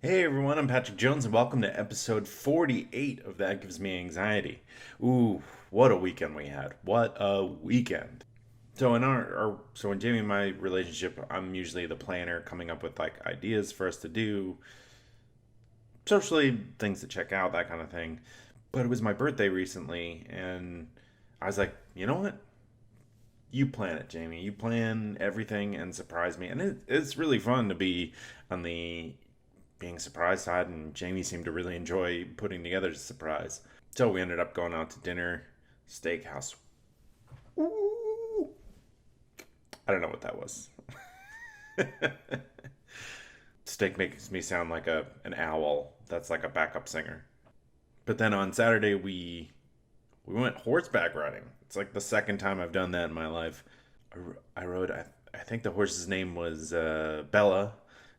Hey everyone, I'm Patrick Jones, and welcome to episode 48 of That Gives Me Anxiety. Ooh, what a weekend we had. What a weekend. So in Jamie and my relationship, I'm usually the planner coming up with like ideas for us to do, socially things to check out, that kind of thing. But it was my birthday recently, and I was like, you know what? You plan it, Jamie. You plan everything and surprise me. And it's really fun to be on the being surprised side, and Jamie seemed to really enjoy putting together the surprise. So we ended up going out to dinner, steakhouse. Ooh. I don't know what that was. Steak makes me sound like an owl that's like a backup singer. But then on Saturday we went horseback riding. It's like the second time I've done that in my life. I rode. I think the horse's name was Bella.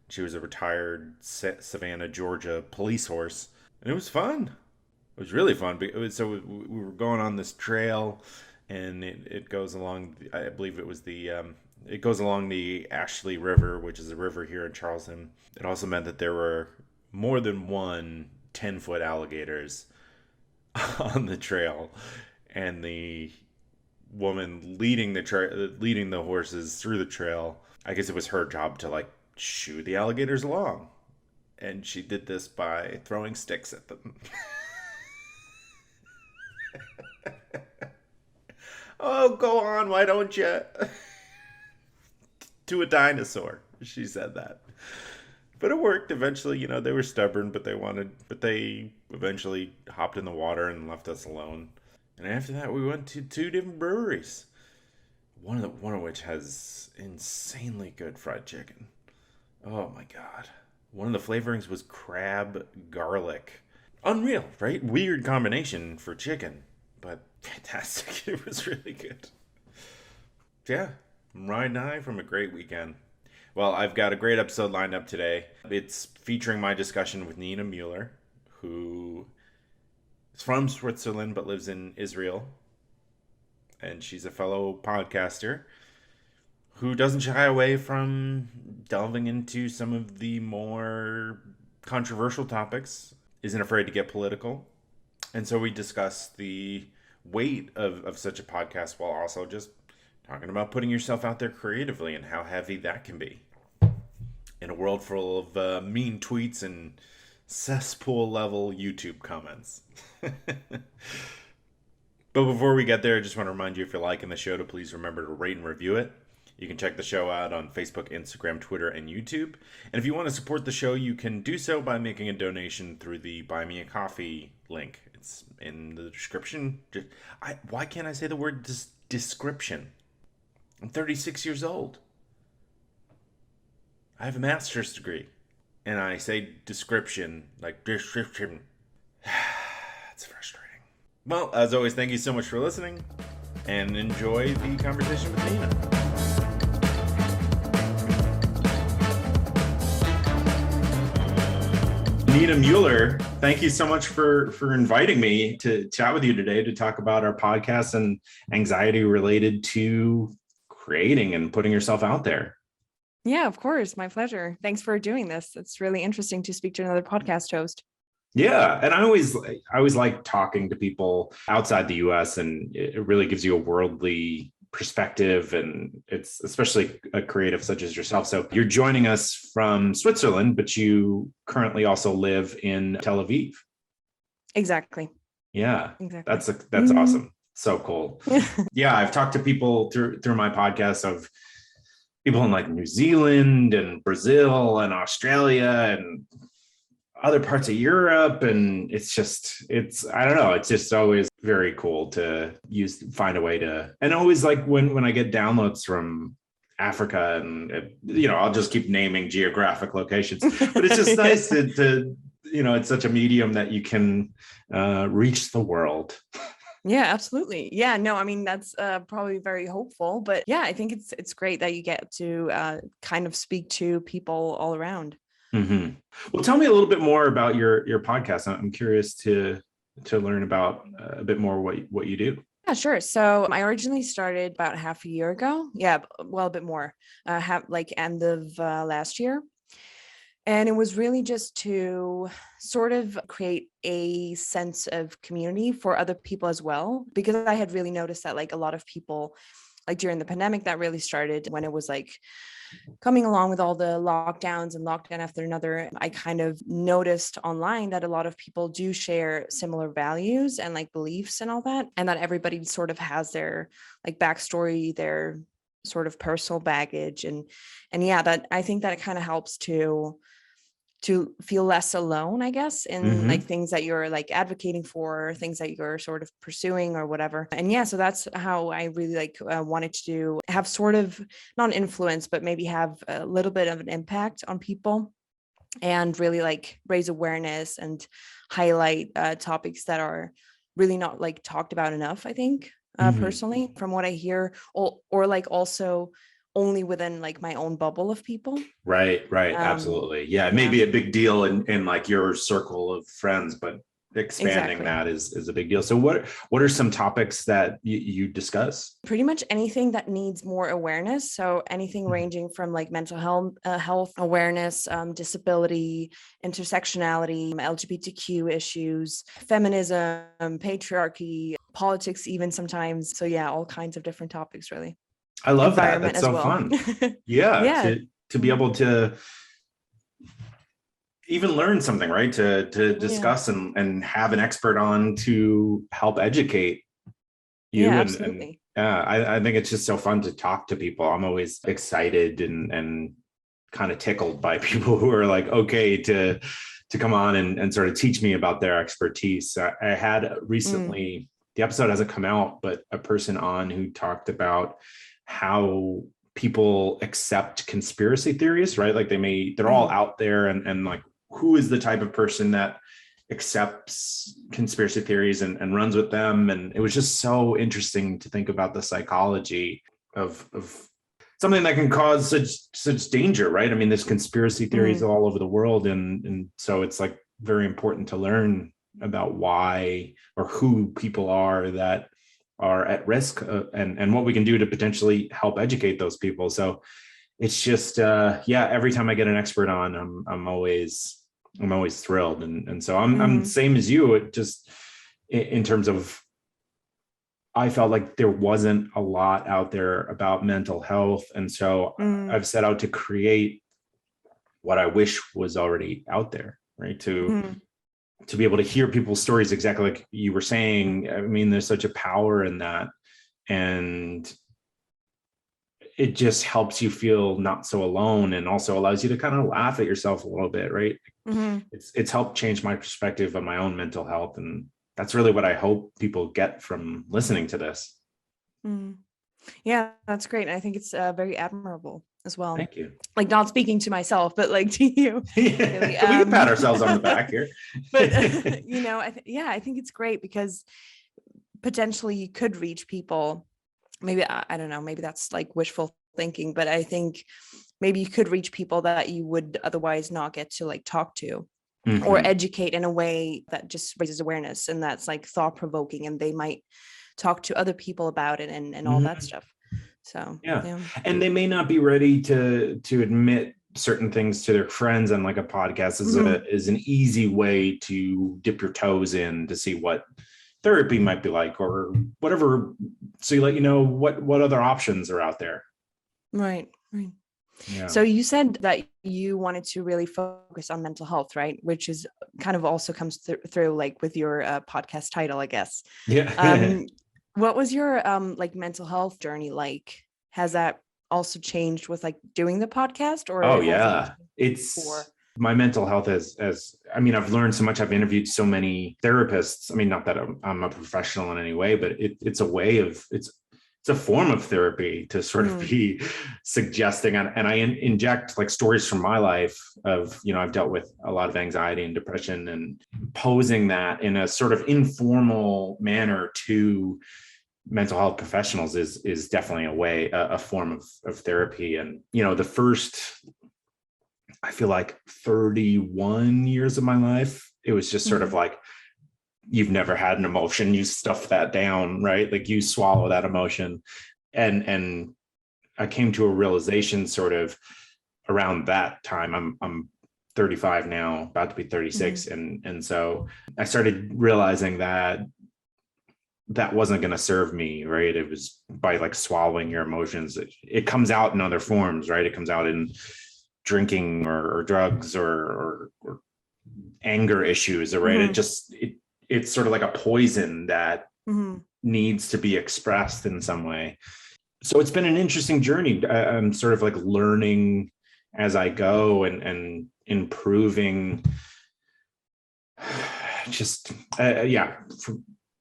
She was a retired Savannah, Georgia police horse, and it was fun. It was really fun. We were going on this trail, and it goes along. I believe it was it goes along the Ashley River, which is a river here in Charleston. It also meant that there were more than one 10-foot alligators on the trail, and the woman leading the horses through the trail. I guess it was her job to like shoo the alligators along, and she did this by throwing sticks at them. Oh, go on, why don't you? To a dinosaur, she said that. But it worked eventually. They were stubborn, but they eventually hopped in the water and left us alone. And after that, we went to two different breweries. One of which has insanely good fried chicken. Oh my god. One of the flavorings was crab garlic. Unreal, right? Weird combination for chicken, but fantastic. It was really good. Yeah, I'm riding high from a great weekend. Well, I've got a great episode lined up today. It's featuring my discussion with Nina Mueller, who is from Switzerland but lives in Israel. And she's a fellow podcaster who doesn't shy away from delving into some of the more controversial topics, isn't afraid to get political. And so we discuss the weight of such a podcast while also just talking about putting yourself out there creatively and how heavy that can be in a world full of mean tweets and cesspool level YouTube comments. But before we get there, I just want to remind you, if you're liking the show, to please remember to rate and review it. You can check the show out on Facebook, Instagram, Twitter, and YouTube. And if you want to support the show, you can do so by making a donation through the Buy Me a Coffee link. It's in the description. Why can't I say the word description? I'm 36 years old. I have a master's degree. And I say description like description. It's frustrating. Well, as always, thank you so much for listening, and enjoy the conversation with Nina. Nina Mueller, thank you so much for inviting me to chat with you today to talk about our podcast and anxiety related to creating and putting yourself out there. Yeah, of course. My pleasure. Thanks for doing this. It's really interesting to speak to another podcast host. Yeah, and I always like talking to people outside the US, and it really gives you a worldly perspective, and it's especially a creative such as yourself. So you're joining us from Switzerland, but you currently also live in Tel Aviv. Exactly. Yeah. Exactly. That's awesome. So cool. Yeah, I've talked to people through my podcast of people in like New Zealand and Brazil and Australia and other parts of Europe, and it's I don't know, it's just always very cool to find a way to, and always like when I get downloads from Africa, and I'll just keep naming geographic locations, but it's just nice to it's such a medium that you can reach the world. Yeah, absolutely. Yeah, no, I mean, that's probably very hopeful, but yeah, I think it's great that you get to kind of speak to people all around. Mm-hmm. Well, tell me a little bit more about your podcast. I'm curious to learn about a bit more what you do. Yeah, sure. So I originally started about half a year ago. Yeah, well, a bit more. Like end of last year. And it was really just to sort of create a sense of community for other people as well, because I had really noticed that like a lot of people, like during the pandemic that really started when it was like coming along with all the lockdowns and lockdown after another, I kind of noticed online that a lot of people do share similar values and like beliefs and all that, and that everybody sort of has their like backstory, their sort of personal baggage, and yeah, that I think that it kind of helps to feel less alone, I guess, in like Hmm. things that you're like advocating for, things that you're sort of pursuing or whatever. And yeah, so that's how I really like wanted to have sort of not an influence, but maybe have a little bit of an impact on people and really like raise awareness and highlight topics that are really not like talked about enough, I think, Hmm. personally, from what I hear, or like also only within like my own bubble of people. Right, right, Um, absolutely. Yeah, it may yeah, be a big deal in like your circle of friends, but expanding exactly. that is a big deal. So what are some topics that you discuss? Pretty much anything that needs more awareness. So anything Mhm. ranging from like mental health awareness, disability, intersectionality, LGBTQ issues, feminism, patriarchy, politics, even sometimes. So yeah, all kinds of different topics, really. I love that. Environment That's as so well. fun. Yeah, Yeah. to be Mhm. able to even learn something, right? To Yeah. discuss and have an expert on to help educate Yeah, you and absolutely. I think it's just so fun to talk to people. I'm always excited and kind of tickled by people who are like okay to come on and sort of teach me about their expertise. I had Mm, recently, the episode hasn't come out, but a person on who talked about how people accept conspiracy theories, right? Like they're all mm, out there and like who is the type of person that accepts conspiracy theories and runs with them. And it was just so interesting to think about the psychology of something that can cause such danger, right? I mean, there's conspiracy theories mm, all over the world, and so it's like very important to learn about why or who people are that are at risk, and what we can do to potentially help educate those people. So it's just yeah, every time I get an expert on, I'm always thrilled, and so I'm the mm, same as you. It just in terms of, I felt like there wasn't a lot out there about mental health, and so mm, I've set out to create what I wish was already out there, right? mm, To be able to hear people's stories exactly like you were saying. I mean, there's such a power in that, and it just helps you feel not so alone, and also allows you to kind of laugh at yourself a little bit, right? mm, It's helped change my perspective on my own mental health, and that's really what I hope people get from listening to this. mm. Yeah, that's great. And I think it's very admirable as well. Thank you. Like not speaking to myself, but like to you, really. We can pat ourselves on the back here. But yeah, I think it's great because potentially you could reach people. Maybe I don't know, maybe that's like wishful thinking, but I think maybe you could reach people that you would otherwise not get to like talk to or Hmm. educate in a way that just raises awareness and that's like thought provoking, and they might talk to other people about it and all that Hmm. stuff. So Yeah, yeah. and they may not be ready to admit certain things to their friends, and like a podcast Mhm. is an easy way to dip your toes in to see what therapy might be like or whatever, so you let you know what other options are out there. Right, right. Yeah. So you said that you wanted to really focus on mental health, right? Which is kind of also comes through like with your podcast title, I guess. Yeah. Um, what was your like mental health journey like? Has that also changed with like doing the podcast, or Oh has it yeah, changed before? it's my mental health as I mean, I've learned so much. I've interviewed so many therapists. I mean, not that I'm a professional in any way, but it's a way of it's a form of therapy to sort of Mm, be suggesting, and I inject like stories from my life of, I've dealt with a lot of anxiety and depression, and posing that in a sort of informal manner to mental health professionals is definitely a form of therapy. And the first, I feel like 31 years of my life, it was just sort of mm, like, you've never had an emotion, you stuff that down, right? Like you swallow that emotion. And I came to a realization sort of around that time. I'm 35 now, about to be Mm-hmm. 36. And so I started realizing that that wasn't going to serve me, right? It was by like swallowing your emotions. It comes out in other forms, right? It comes out in drinking or drugs or anger issues, right? Mm-hmm. It's sort of like a poison that Mm-hmm. needs to be expressed in some way. So it's been an interesting journey. I'm sort of like learning as I go and improving. Just yeah,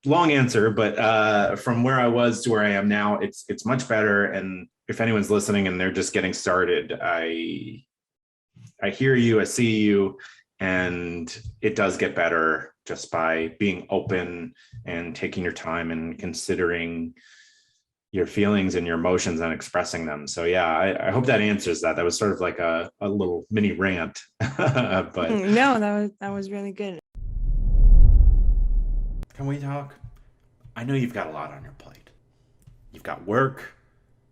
long answer, but from where I was to where I am now, it's much better. And if anyone's listening and they're just getting started, I hear you, I see you, and it does get better just by being open and taking your time and considering your feelings and your emotions and expressing them. So yeah, I hope that answers that. That was sort of like a little mini rant, but No, that was really good. can we talk? I know you've got a lot on your plate. You've got work,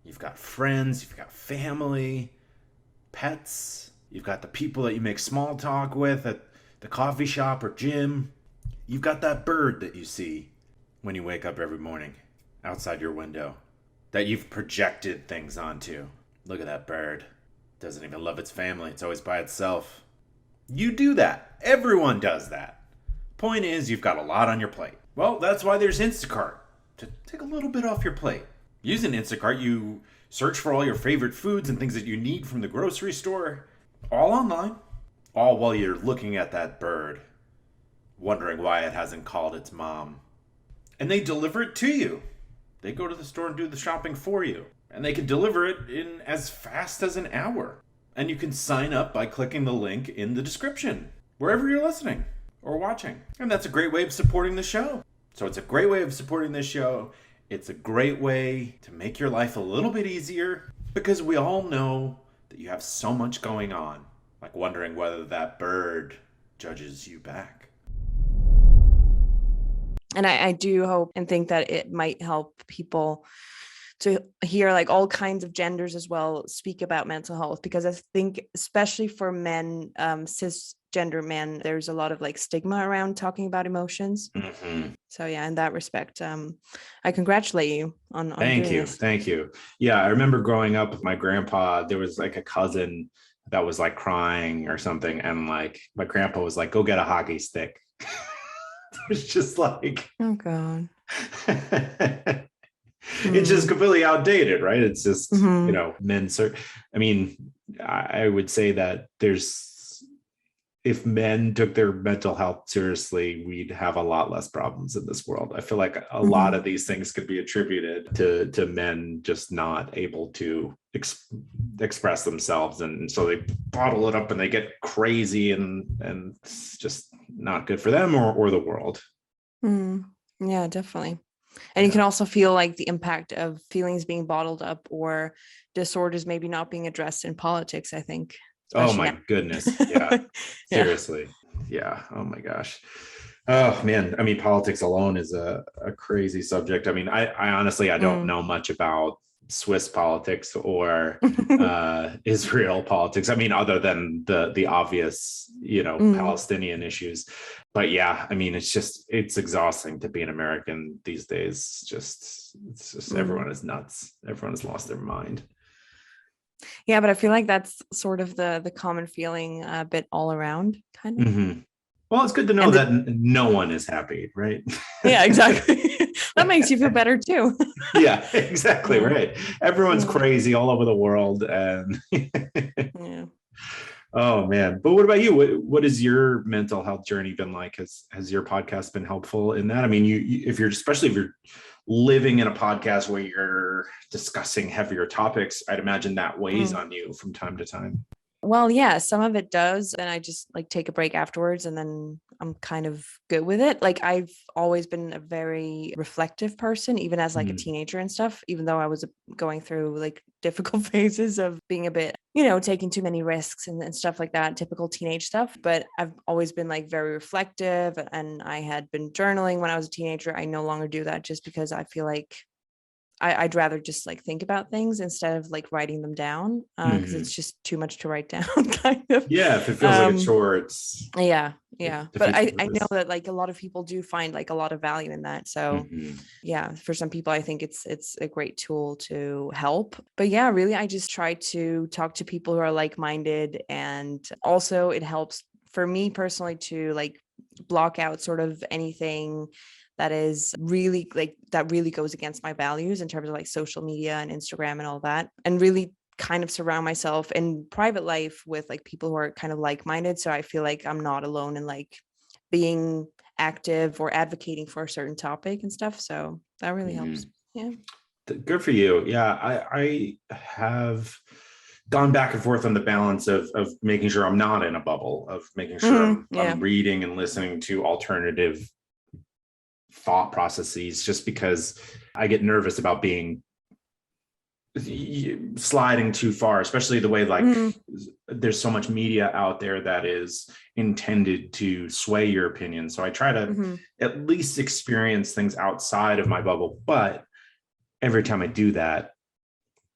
you've got friends, you've got family, pets, you've got the people that you make small talk with at the coffee shop or gym. You've got that bird that you see when you wake up every morning outside your window that you've projected things onto. Look at that bird. Doesn't even love its family, it's always by itself. You do that. Everyone does that. Point is, you've got a lot on your plate. Well, that's why there's Instacart, to take a little bit off your plate. Using Instacart, you search for all your favorite foods and things that you need from the grocery store, all online, all while you're looking at that bird, wondering why it hasn't called its mom. And they deliver it to you. They go to the store and do the shopping for you. And they can deliver it in as fast as an hour. And you can sign up by clicking the link in the description, wherever you're listening or watching. And that's a great way of supporting the show. So it's a great way of supporting this show. It's a great way to make your life a little bit easier because we all know that you have so much going on, like wondering whether that bird judges you back. And I do hope and think that it might help people to hear like all kinds of genders as well speak about mental health, because I think especially for men, cisgender men, there's a lot of like stigma around talking about emotions. Mm-hmm. So yeah, in that respect, I congratulate you on Thank doing you. this. Thank you. Yeah, I remember growing up with my grandpa, there was like a cousin that was like crying or something. And like my grandpa was like, go get a hockey stick. It's just like, Oh God. it's just Mm. completely outdated, right? It's just, Hmm. men. I mean, I would say that if men took their mental health seriously, we'd have a lot less problems in this world. I feel like a lot Hmm. of these things could be attributed to men just not able to express themselves, and so they bottle it up and they get crazy, and it's just not good for them or the world. Mm. Yeah, definitely. And you Yeah. can also feel like the impact of feelings being bottled up or disorders maybe not being addressed in politics, I think, Oh especially my goodness. Yeah. now. Yeah. Seriously. Yeah. Oh my gosh. Oh man. I mean, politics alone is a crazy subject. I mean, I honestly, I don't Mm. know much about Swiss politics or Israel politics. I mean, other than the obvious, Mm. Palestinian issues. But yeah, I mean, it's exhausting to be an American these days. It's just Mm. everyone is nuts. Everyone has lost their mind. Yeah, but I feel like that's sort of the common feeling a bit all around, kind of. Hmm. Well, it's good to know And that no one is happy, right? yeah, exactly. That makes you feel better too. Yeah, exactly Yeah. right. Everyone's Mm. crazy all over the world, and Yeah. oh man. But what about you? What has your mental health journey been like? Has your podcast been helpful in that? I mean, if you're especially if you're living in a podcast where you're discussing heavier topics, I'd imagine that weighs Mm. on you from time to time. Well, yeah, some of it does. And I just like take a break afterwards and then I'm kind of good with it. Like I've always been a very reflective person, even as like a Mm, teenager and stuff, even though I was going through like difficult phases of being a bit, taking too many risks and stuff like that, typical teenage stuff. But I've always been like very reflective and I had been journaling when I was a teenager. I no longer do that just because I feel like I'd rather just like think about things instead of like writing them down, because Hmm. it's just too much to write down kind of. Yeah, if it feels like a Um, chore, yeah, it yeah. But defeats the I know purpose. that like a lot of people do find like a lot of value in that. So Hmm. yeah, for some people, I think it's a great tool to help. But yeah, really, I just try to talk to people who are like-minded, and also it helps for me personally to like block out sort of anything that is really like that really goes against my values in terms of like social media and Instagram and all that, and really kind of surround myself in private life with like people who are kind of like-minded, so I feel like I'm not alone in like being active or advocating for a certain topic and stuff. So that really helps. Hmm. Yeah. Good for you. Yeah, I have gone back and forth on the balance of making sure I'm not in a bubble, of making sure I'm Yeah. reading and listening to alternative thought processes, just because I get nervous about being sliding too far, especially the way like Hmm. there's so much media out there that is intended to sway your opinion. So I try to Hmm. at least experience things outside of my bubble, but every time I do that,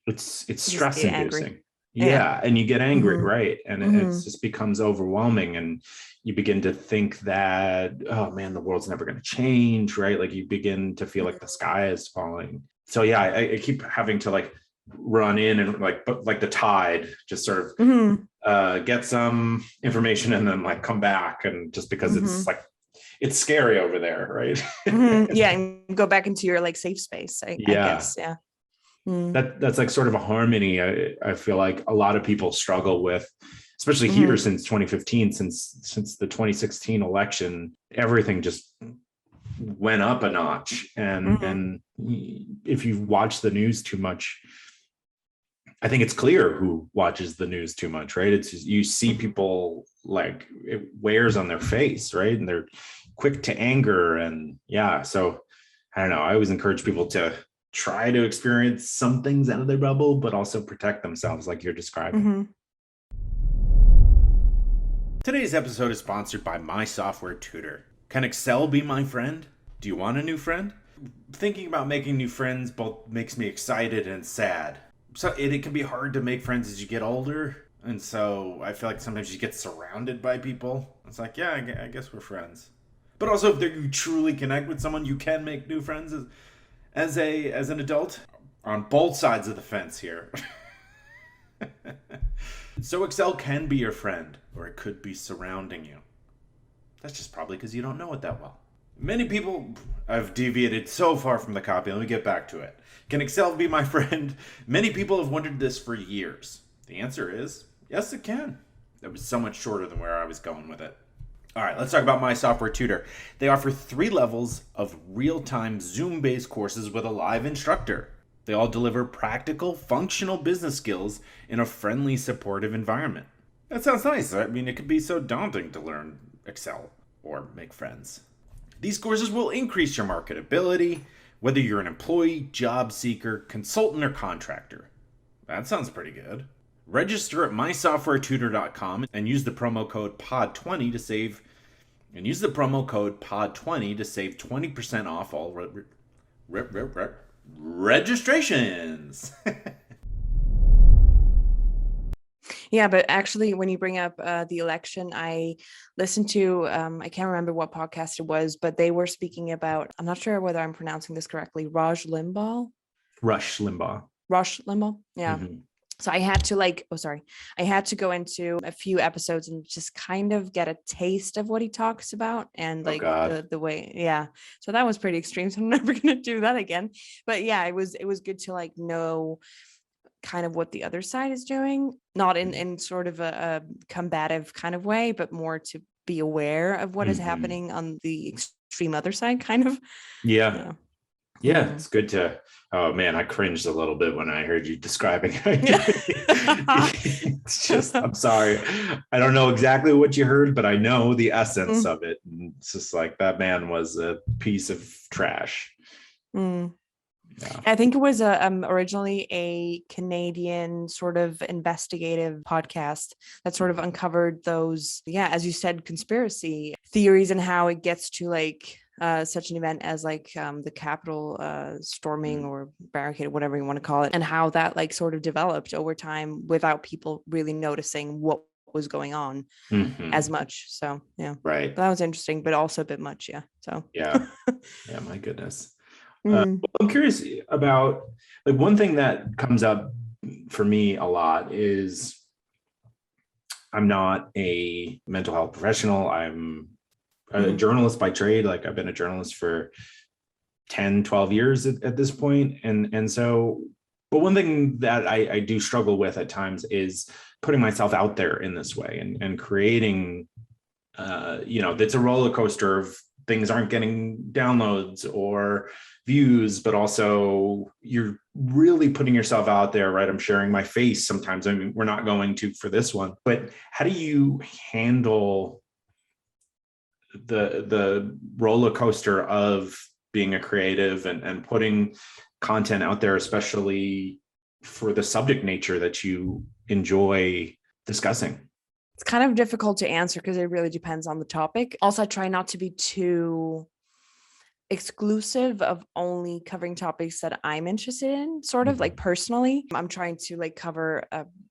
it's You just stress get angry. inducing. Yeah. Yeah, and you get angry, Hmm. right? And it Hmm. just becomes overwhelming, and you begin to think that, oh man, the world's never going to change, right? Like you begin to feel like the sky is falling. So yeah, I keep having to like run in and like, but like the tide, just sort of Hmm. get some information and then like come back, and just because Hmm. it's like it's scary over there, right? Hmm. Yeah, and go back into your like safe space, I Yeah, guess. Yeah. Mm-hmm. that's like sort of a harmony I feel like a lot of people struggle with, especially here Hmm. since 2015, since the 2016 election. Everything just went up a notch, Hmm. and if you watch the news too much, I think it's clear who watches the news too much, right? It's just, you see people like it wears on their face, right? And they're quick to anger, and yeah. So I don't know. I always encourage people to try to experience some things out of their bubble, but also protect themselves, like you're describing. Hmm. Today's episode is sponsored by My Software Tutor. Can Excel be my friend? Do you want a new friend? Thinking about making new friends both makes me excited and sad. So it can be hard to make friends as you get older, and so I feel like sometimes you get surrounded by people. It's like, yeah, I guess we're friends. But also, if you truly connect with someone, you can make new friends as an adult. On both sides of the fence here. So Excel can be your friend, or it could be surrounding you. That's just probably because you don't know it that well. Many people, I've deviated so far from the copy. Let me get back to it. Can Excel be my friend? Many people have wondered this for years. The answer is yes, it can. That was so much shorter than where I was going with it. All right, let's talk about My Software Tutor. They offer 3 levels of real-time Zoom-based courses with a live instructor. They all deliver practical, functional business skills in a friendly, supportive environment. That sounds nice. I mean, it could be so daunting to learn Excel or make friends. These courses will increase your marketability, whether you're an employee, job seeker, consultant, or contractor. That sounds pretty good. Register at mysoftwaretutor.com and use the promo code POD20 to save 20% off all registrations. Yeah, but actually, when you bring up the election, I listened to, I can't remember what podcast it was, but they were speaking about, I'm not sure whether I'm pronouncing this correctly, Rush Limbaugh. Rush Limbaugh. Yeah. Mm-hmm. So I had to like, oh, sorry, I had to go into a few episodes and just kind of get a taste of what he talks about and Oh like God. the way, yeah. So that was pretty extreme. So I'm never gonna do that again. But yeah, it was good to like know kind of what the other side is doing, not in sort of a combative kind of way, but more to be aware of what is Mm-hmm. happening on the extreme other side, kind of. Yeah. Yeah. Yeah, Hmm. it's good to. Oh man, I cringed a little bit when I heard you describing Yeah. it's just, I'm sorry. I don't know exactly what you heard, but I know the essence of it. And it's just like that man was a piece of trash. Mm. Yeah. I think it was originally a Canadian sort of investigative podcast that sort of uncovered those, yeah, as you said, conspiracy theories and how it gets to like such an event as like the Capitol storming or barricade, whatever you want to call it, and how that like sort of developed over time without people really noticing what was going on as much. So yeah, Right. but that was interesting, but also a bit much. Yeah. So Yeah. Yeah. My goodness. mm, I'm curious about like one thing that comes up for me a lot is I'm not a mental health professional. I'm a mhm. journalist by trade. Like I've been a journalist for 10, 12 years at this point. And so, but one thing that I do struggle with at times is putting myself out there in this way and creating, it's a roller coaster of things aren't getting downloads or views, but also you're really putting yourself out there, right? I'm sharing my face sometimes. I mean, we're not going to for this one, but how do you handle the roller coaster of being a creative and putting content out there, especially for the subject nature that you enjoy discussing? It's kind of difficult to answer because it really depends on the topic. Also, I try not to be too exclusive of only covering topics that I'm interested in, sort of like personally. I'm trying to like cover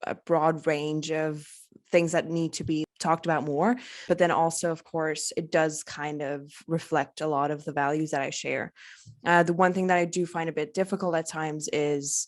a broad range of things that need to be talked about more. But then also, of course, it does kind of reflect a lot of the values that I share. The one thing that I do find a bit difficult at times is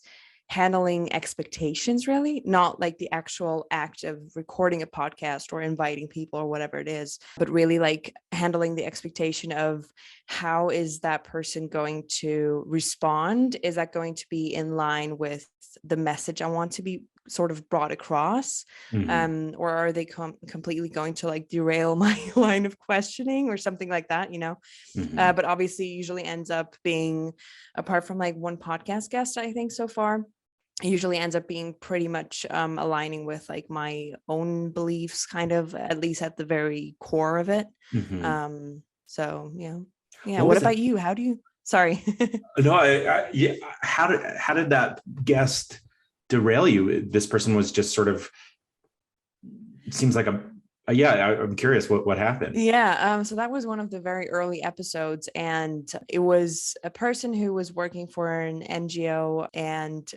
handling expectations, really, not like the actual act of recording a podcast or inviting people or whatever it is, but really like handling the expectation of how is that person going to respond? Is that going to be in line with the message I want to be sort of brought across? Mm-hmm. Or are they completely going to like derail my line of questioning or something like that, Mm-hmm. but obviously usually ends up being, apart from like one podcast guest, I think so far, it usually ends up being pretty much aligning with like my own beliefs, kind of, at least at the very core of it. Mm-hmm. So yeah. What What was it? about you? How do you? Sorry. No, yeah. How did that guest derail you? This person was just sort of seems like yeah. I'm curious what happened. Yeah, so that was one of the very early episodes, and it was a person who was working for an NGO, and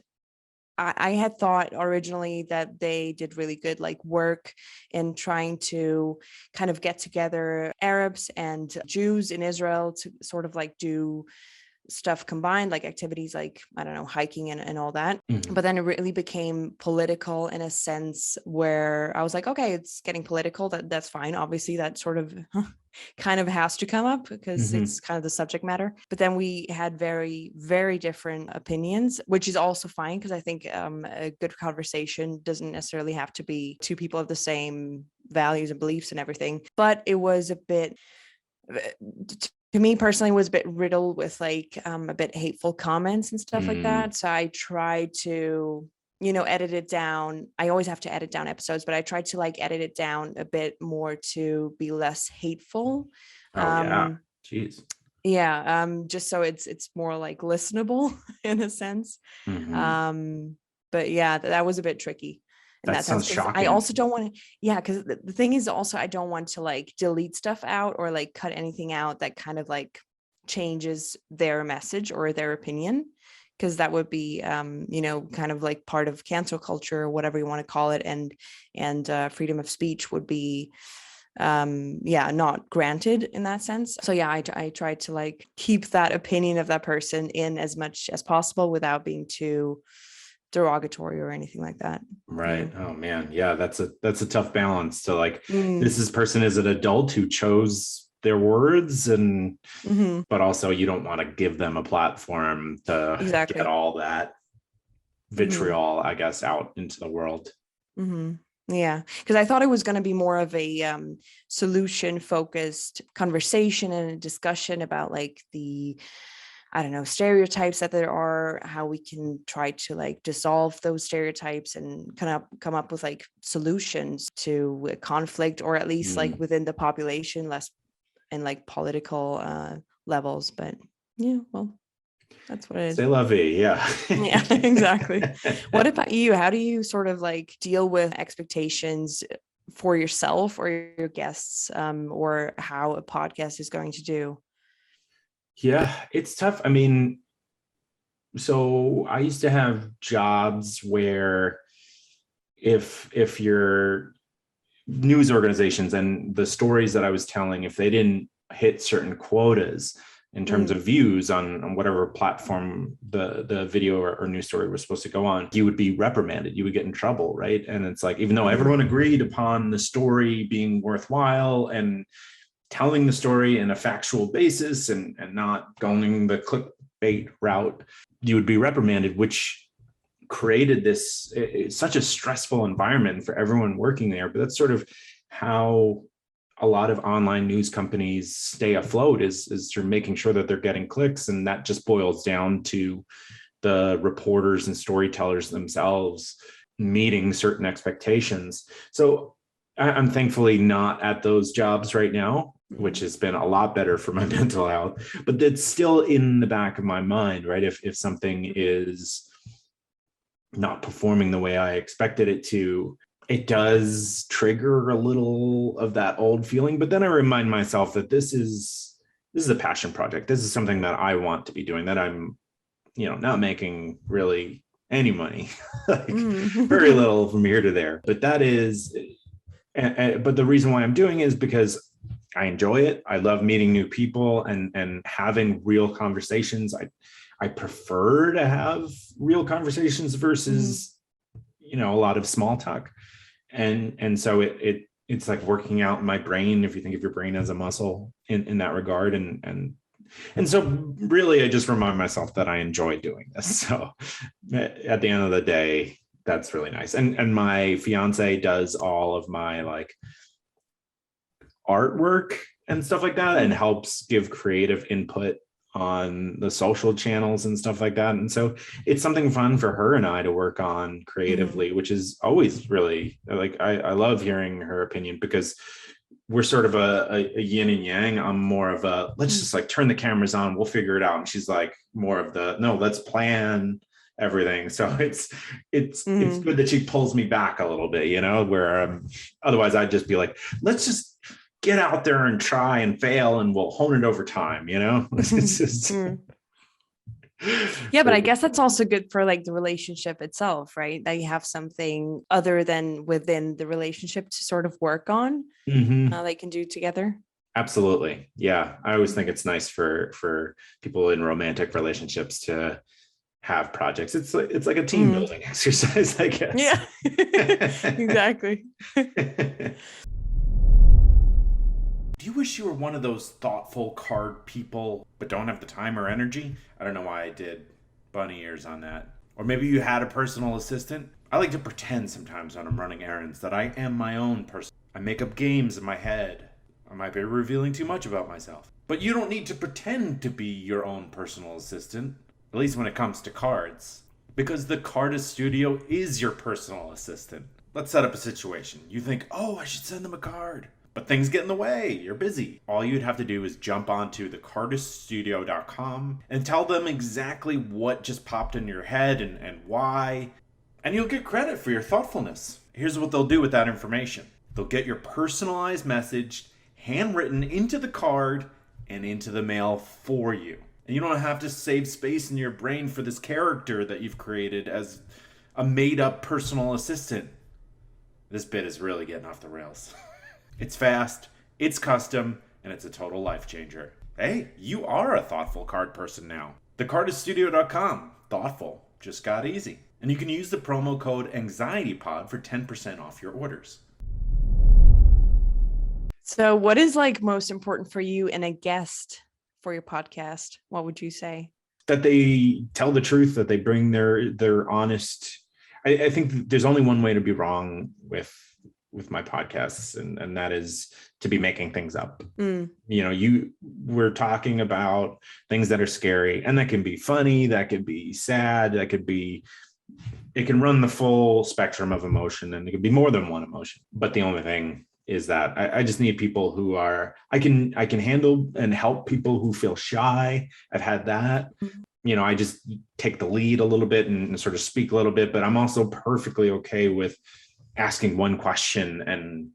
I had thought originally that they did really good like work in trying to kind of get together Arabs and Jews in Israel to sort of like do stuff combined, like activities like, I don't know, hiking and all that. Mm-hmm. But then it really became political in a sense where I was like, okay, it's getting political. That's fine. Obviously, that sort of kind of has to come up because Mm-hmm. it's kind of the subject matter. But then we had very, very different opinions, which is also fine because I think a good conversation doesn't necessarily have to be two people of the same values and beliefs and everything. But it was a bit, to me personally, was a bit riddled with like a bit hateful comments and stuff like Mm-hmm. that. So I tried to, edit it down. I always have to edit down episodes, but I tried to like edit it down a bit more to be less hateful. Oh yeah. Um, Jeez. yeah, just so it's more like listenable in a sense. Mm-hmm. Um, but yeah, that was a bit tricky in That that sense sounds because I shocking. also don't want to, yeah, because the thing is also I don't want to like delete stuff out or like cut anything out that kind of like changes their message or their opinion, because that would be kind of like part of cancel culture or whatever you want to call it, and freedom of speech would be not granted in that sense. So yeah, I tried to like keep that opinion of that person in as much as possible without being too derogatory or anything like that. Yeah. Right. Oh man. Yeah, that's a tough balance to like Mm, this person is an adult who chose their words and hmm. but also you don't want to give them a platform to get Exactly. all that Hmm. vitriol, I guess, out into the world. Hmm. Yeah, because I thought it was going to be more of a solution focused conversation and a discussion about like the, I don't know, stereotypes that there are, how we can try to like dissolve those stereotypes and kind of come up with like solutions to a conflict, or at least like Mm. within the population, less in like political levels. But yeah, well, that's what it is. C'est la vie. Yeah. Yeah, exactly. What about you? How do you sort of like deal with expectations for yourself or your guests, or how a podcast is going to do? Yeah, it's tough. I mean, so I used to have jobs where if your news organizations and the stories that I was telling, if they didn't hit certain quotas in terms Mm, of views on whatever platform the video or news story was supposed to go on, you would be reprimanded. You would get in trouble, right? And it's like, even though mhm, everyone agreed upon the story being worthwhile and telling the story in a factual basis and not going the clickbait route, you would be reprimanded, which created this such a stressful environment for everyone working there. But that's sort of how a lot of online news companies stay afloat, is through making sure that they're getting clicks. And that just boils down to the reporters and storytellers themselves meeting certain expectations. So I'm thankfully not at those jobs right now, which mhm, has been a lot better for my mental health. But it's still in the back of my mind, right? If something mhm, is not performing the way I expected it to, it does trigger a little of that old feeling. But then I remind myself that this is a passion project. This is something that I want to be doing, that I'm, not making really any money, like very mhm. little from here to there. But that is, but the reason why I'm doing it is because I enjoy it. I love meeting new people and having real conversations. I prefer to have real conversations Mhm. versus, a lot of small talk. And so it's like working out my brain, if you think of your brain as a muscle in that regard. And so really I just remind myself that I enjoy doing this. So at the end of the day, that's really nice. And my fiance does all of my like artwork and stuff like that, and Mm, helps give creative input on the social channels and stuff like that. And so it's something fun for her and I to work on mhm, creatively, which is always really like, I love hearing her opinion, because we're sort of a yin and yang. I'm more of a, let's mm, just like turn the cameras on, we'll figure it out. And she's like more of the, no, let's plan everything. So it's mhm. good that she pulls me back a little bit, where otherwise I'd just be like, let's just get out there and try and fail, and we'll hone it over time. It's just Mm. Yeah, but I guess that's also good for like the relationship itself, right? That you have something other than within the relationship to sort of work on, Mhm. they can do together. Absolutely. Yeah. I always think Mhm. it's nice for people in romantic relationships to have projects. It's like a team Mm. building exercise, I guess. Yeah, exactly. Do you wish you were one of those thoughtful card people but don't have the time or energy? I don't know why I did bunny ears on that. Or maybe you had a personal assistant? I like to pretend sometimes when I'm running errands that I am my own person. I make up games in my head. I might be revealing too much about myself. But you don't need to pretend to be your own personal assistant, at least when it comes to cards. Because the Cardist Studio is your personal assistant. Let's set up a situation. You think, oh, I should send them a card. But things get in the way. You're busy. All you'd have to do is jump onto thecardiststudio.com and tell them exactly what just popped in your head and why. And you'll get credit for your thoughtfulness. Here's what they'll do with that information: they'll get your personalized message handwritten into the card and into the mail for you. And you don't have to save space in your brain for this character that you've created as a made up personal assistant. This bit is really getting off the rails. It's fast, it's custom, and it's a total life changer. Hey, you are a thoughtful card person now. TheCardistStudio.com. Thoughtful. Just got easy. And you can use the promo code AnxietyPod for 10% off your orders. So, what is like most important for you in a guest for your podcast? What would you say? That they tell the truth, that they bring their honest. I think there's only one way to be wrong with my podcasts, and that is to be making things up. Mm, We're talking about things that are scary, and that can be funny, that could be sad, it can run the full spectrum of emotion, and it could be more than one emotion. But the only thing is that I just need people who are, I can handle and help people who feel shy. I've had that. mm, I just take the lead a little bit and sort of speak a little bit, but I'm also perfectly okay with asking one question and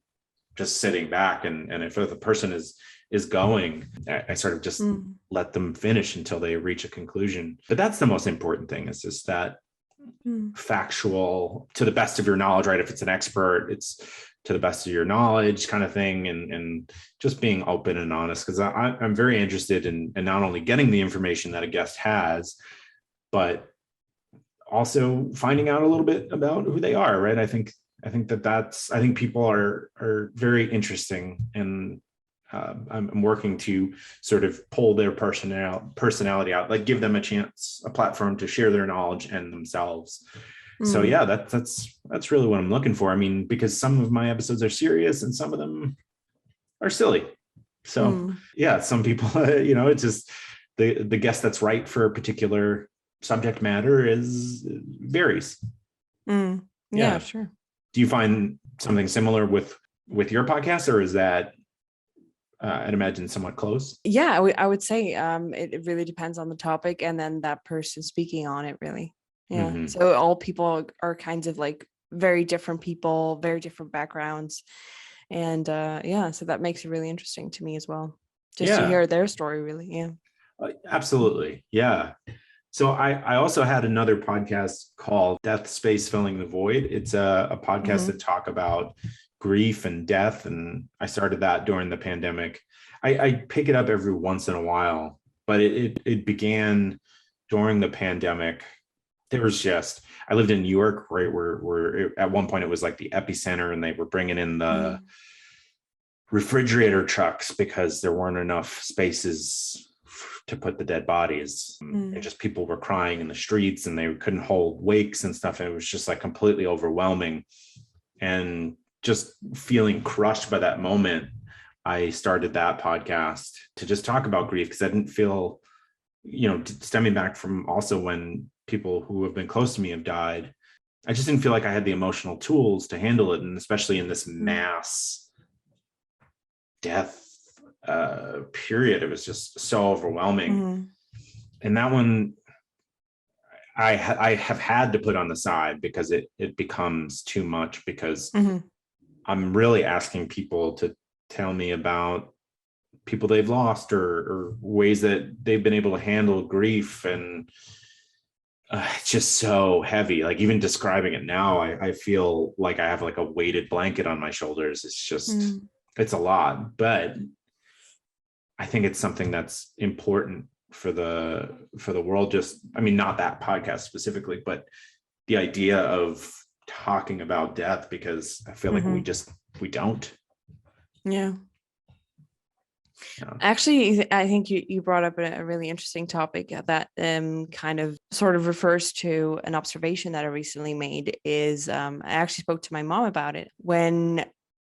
just sitting back, and if the person is going, I sort of just let them finish until they reach a conclusion. But that's the most important thing, is just that factual, to the best of your knowledge, right? If it's an expert, it's to the best of your knowledge kind of thing, and just being open and honest, because I'm very interested in not only getting the information that a guest has, but also finding out a little bit about who they are, right? I think people are very interesting, and I'm working to sort of pull their personality out, like give them a platform to share their knowledge and themselves. So yeah, that's really what I'm looking for. I mean, because some of my episodes are serious and some of them are silly. So yeah, some people, it's just the guest that's right for a particular subject matter varies. Yeah, sure. Do you find something similar with your podcast, or is that I'd imagine somewhat close? Yeah, I would say it really depends on the topic and then that person speaking on it, really. Yeah. So all people are kinds of like very different people, very different backgrounds. And so that makes it really interesting to me as well. Just to hear their story, really. Yeah. Absolutely. Yeah. So I also had another podcast called Death Space Filling the Void. It's a podcast that talk about grief and death. And I started that during the pandemic. I pick it up every once in a while, but it began during the pandemic. I lived in New York, right, where at one point it was like the epicenter, and they were bringing in the refrigerator trucks because there weren't enough spaces to put the dead bodies. And just people were crying in the streets, and they couldn't hold wakes and stuff. And it was just like completely overwhelming. And just feeling crushed by that moment, I started that podcast to just talk about grief, because I didn't feel, stemming back from also when people who have been close to me have died, I just didn't feel like I had the emotional tools to handle it. And especially in this mass death period, it was just so overwhelming. And that one I have had to put on the side, because it becomes too much, because I'm really asking people to tell me about people they've lost, or ways that they've been able to handle grief. And it's just so heavy. Like even describing it now, I feel like I have like a weighted blanket on my shoulders. It's just, it's a lot, but I think it's something that's important for the world. Just, I mean, not that podcast specifically, but the idea of talking about death, because I feel like we don't. Yeah. Actually, I think you brought up a really interesting topic that kind of sort of refers to an observation that I recently made. Is I actually spoke to my mom about it. When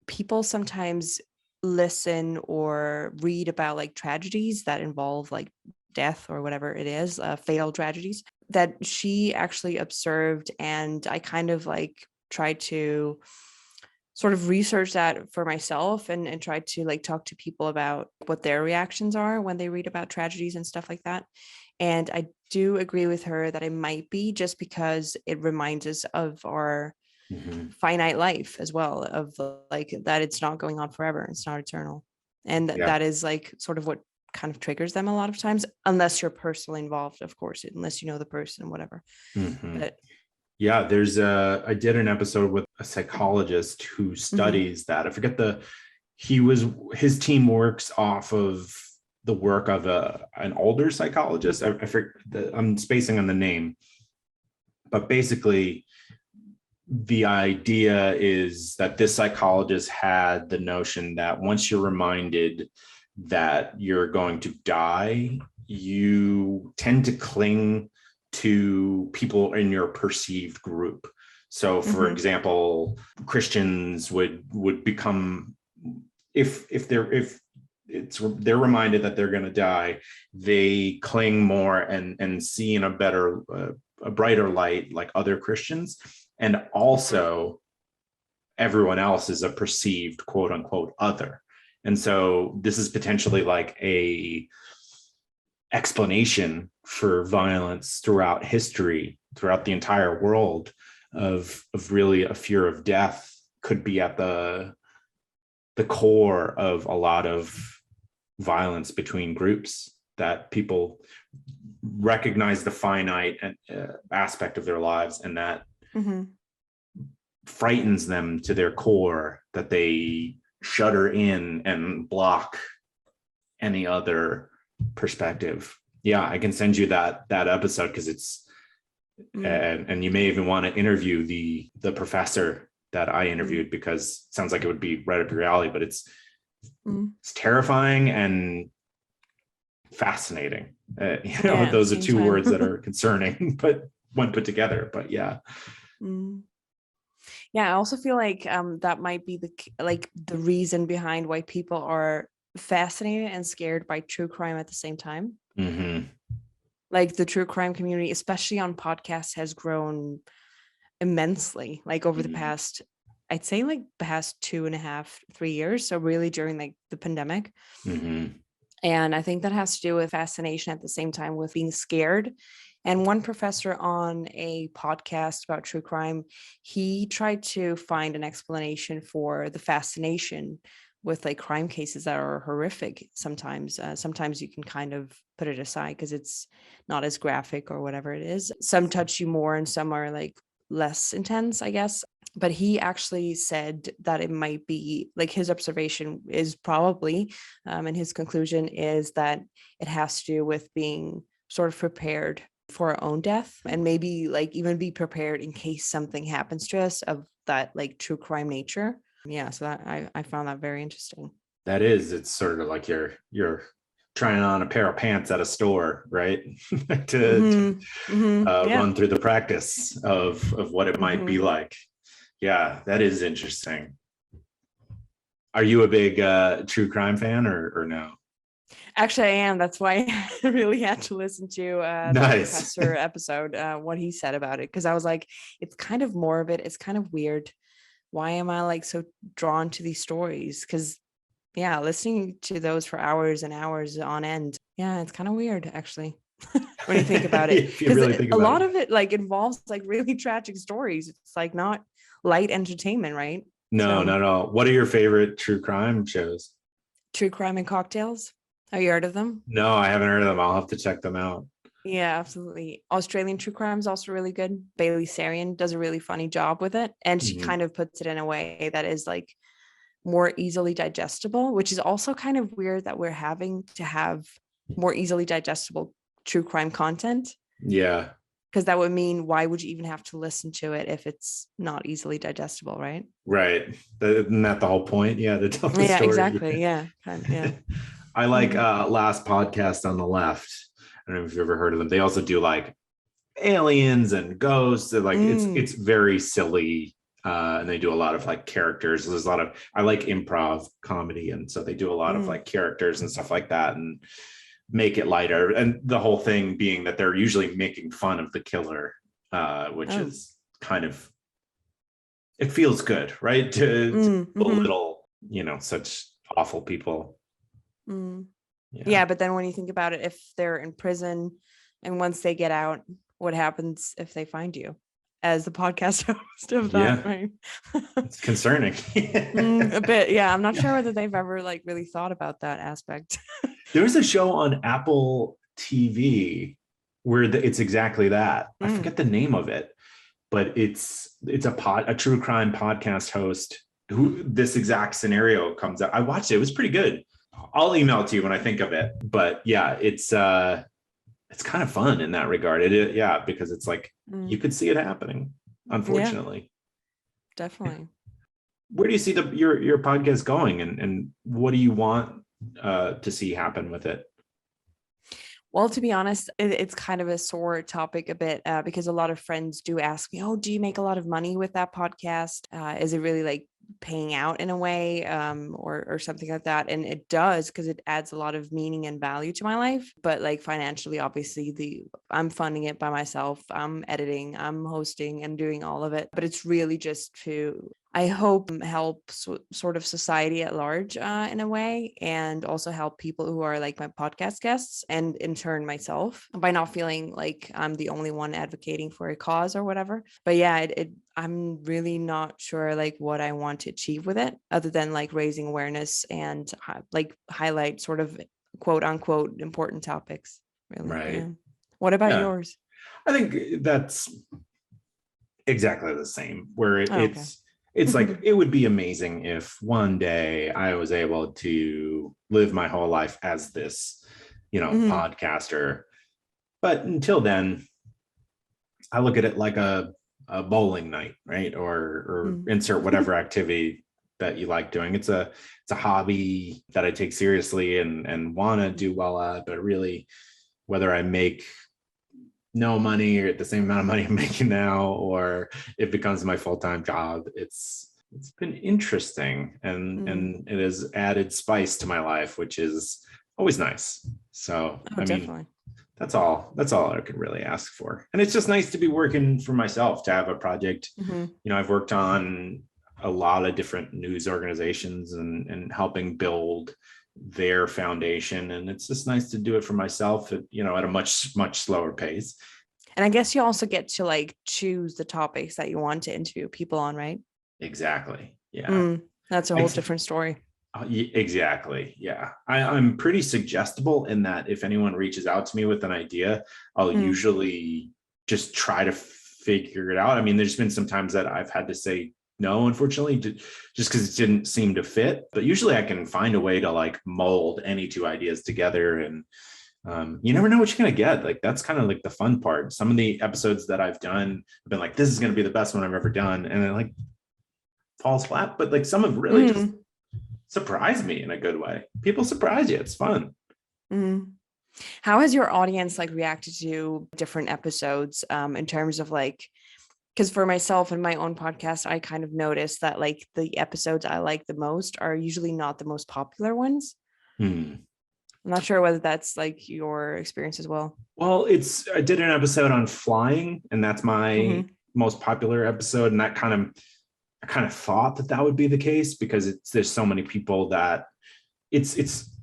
people sometimes listen or read about like tragedies that involve like death or whatever it is, fatal tragedies that she actually observed, and I kind of like tried to sort of research that for myself, and try to like talk to people about what their reactions are when they read about tragedies and stuff like that. And I do agree with her that it might be just because it reminds us of our finite life as well, of like that it's not going on forever, it's not eternal. And that is like sort of what kind of triggers them a lot of times, unless you're personally involved, of course, unless you know the person, whatever. But yeah, I did an episode with a psychologist who studies that. I forget his team works off of the work of an older psychologist. I forget I'm spacing on the name, but basically the idea is that this psychologist had the notion that once you're reminded that you're going to die, you tend to cling to people in your perceived group. So for example, Christians would become, if they're reminded that they're going to die, they cling more and see in a brighter light like other Christians. And also everyone else is a perceived quote unquote other. And so this is potentially like a explanation for violence throughout history, throughout the entire world, of really a fear of death could be at the the core of a lot of violence between groups, that people recognize the finite aspect of their lives, and that Mm-hmm. frightens them to their core, that they shudder in and block any other perspective. Yeah, I can send you that episode, because it's and you may even want to interview the professor that I interviewed, because it sounds like it would be right up your alley, but it's terrifying and fascinating. Yeah, at the Those are same two time. words that are concerning, but when put together. But yeah. Yeah, I also feel like that might be the reason behind why people are fascinated and scared by true crime at the same time. Mm-hmm. Like the true crime community, especially on podcasts, has grown immensely, like over the past, I'd say like past 2.5, 3 years. So really during like the pandemic. Mm-hmm. And I think that has to do with fascination at the same time with being scared. And one professor on a podcast about true crime, he tried to find an explanation for the fascination with like crime cases that are horrific sometimes. Sometimes you can kind of put it aside because it's not as graphic or whatever it is. Some touch you more and some are like less intense, I guess. But he actually said that it might be like his observation is probably, and his conclusion is that it has to do with being sort of prepared for our own death, and maybe like even be prepared in case something happens to us of that like true crime nature. Yeah, so that I found that very interesting. That is, it's sort of like you're trying on a pair of pants at a store, right? to Yeah. run through the practice of what it might be like. Yeah, that is interesting. Are you a big true crime fan, or no? Actually, I am. That's why I really had to listen to the Nice. professor episode, what he said about it, because I was like, it's kind of morbid. It's kind of weird. Why am I like so drawn to these stories? Because yeah, listening to those for hours and hours on end. Yeah, it's kind of weird actually when you think about it. If you Because really think a about lot it. of it like involves like really tragic stories. It's like not light entertainment, right? No, So, no. What are your favorite true crime shows? True Crime and Cocktails. Have you heard of them? No, I haven't heard of them. I'll have to check them out. Yeah, absolutely. Australian true crime is also really good. Bailey Sarian does a really funny job with it. And she Mhm. kind of puts it in a way that is like more easily digestible, which is also kind of weird that we're having to have more easily digestible true crime content. Yeah. Because that would mean, why would you even have to listen to it if it's not easily digestible, right? Right. Isn't that the whole point? Yeah, to tell the Yeah, story. exactly. Yeah. Yeah. I like Last Podcast on the Left. I don't know if you've ever heard of them. They also do like aliens and ghosts. They're like it's very silly. And they do a lot of like characters. There's a lot of, I like improv comedy, and so they do a lot of like characters and stuff like that, and make it lighter. And the whole thing being that they're usually making fun of the killer, which is kind of, it feels good, right? To belittle, such awful people. Yeah, but then when you think about it, if they're in prison and once they get out, what happens if they find you as the podcast host of that, right? It's concerning. A bit. Yeah, I'm not sure whether they've ever like really thought about that aspect. There was a show on Apple TV where it's exactly that. I forget the name of it, but it's a true crime podcast host who this exact scenario comes out. I watched it. It was pretty good. I'll email it to you when I think of it. But yeah, it's kind of fun in that regard. Because it's like you could see it happening, unfortunately. Yeah, definitely. Where do you see your podcast going, and what do you want to see happen with it? Well, to be honest, it's kind of a sore topic a bit, because a lot of friends do ask me, "Oh, do you make a lot of money with that podcast? Is it really like paying out in a way, or something like that?" And it does, because it adds a lot of meaning and value to my life. But like financially, obviously, I'm funding it by myself. I'm editing, I'm hosting, and doing all of it. But it's really just to, I hope, help sort of society at large, in a way, and also help people who are like my podcast guests, and in turn myself, by not feeling like I'm the only one advocating for a cause or whatever. But yeah, I'm really not sure like what I want to achieve with it, other than like raising awareness and like highlight sort of quote unquote important topics. Really, yeah. Right. What about Yeah. yours? I think that's exactly the same, where Oh, okay. it's like it would be amazing if one day I was able to live my whole life as this, Mhm. podcaster. But until then, I look at it like a bowling night, right? Or Mhm. insert whatever activity that you like doing. It's a hobby that I take seriously and want to do well at, but really whether I make no money or the same amount of money I'm making now, or it becomes my full-time job, it's been interesting, Mhm. and it has added spice to my life, which is always nice. So, Oh, I mean, definitely. that's all I could really ask for. And it's just nice to be working for myself, to have a project. Mhm. I've worked on a lot of different news organizations and helping build their foundation. And it's just nice to do it for myself at a much slower pace. And I guess you also get to like choose the topics that you want to interview people on, right? Exactly. Yeah. That's a whole Ex- different story. Exactly. Yeah. I'm pretty suggestible in that if anyone reaches out to me with an idea, I'll Mm. usually just try to figure it out. I mean, there's been some times that I've had to say no, unfortunately, just because it didn't seem to fit. But usually I can find a way to like mold any two ideas together. And you never know what you're going to get. Like, that's kind of like the fun part. Some of the episodes that I've done have been like, this is going to be the best one I've ever done. And it like falls flat. But like some have really just Mm. surprised me in a good way. People surprise you. It's fun. Mm. How has your audience like reacted to different episodes in terms of like, because for myself and my own podcast, I kind of noticed that like the episodes I like the most are usually not the most popular ones. Hmm. I'm not sure whether that's like your experience as well. Well, I did an episode on flying, and that's my Mm-hmm. most popular episode. And I kind of thought that would be the case, because there's so many people that it's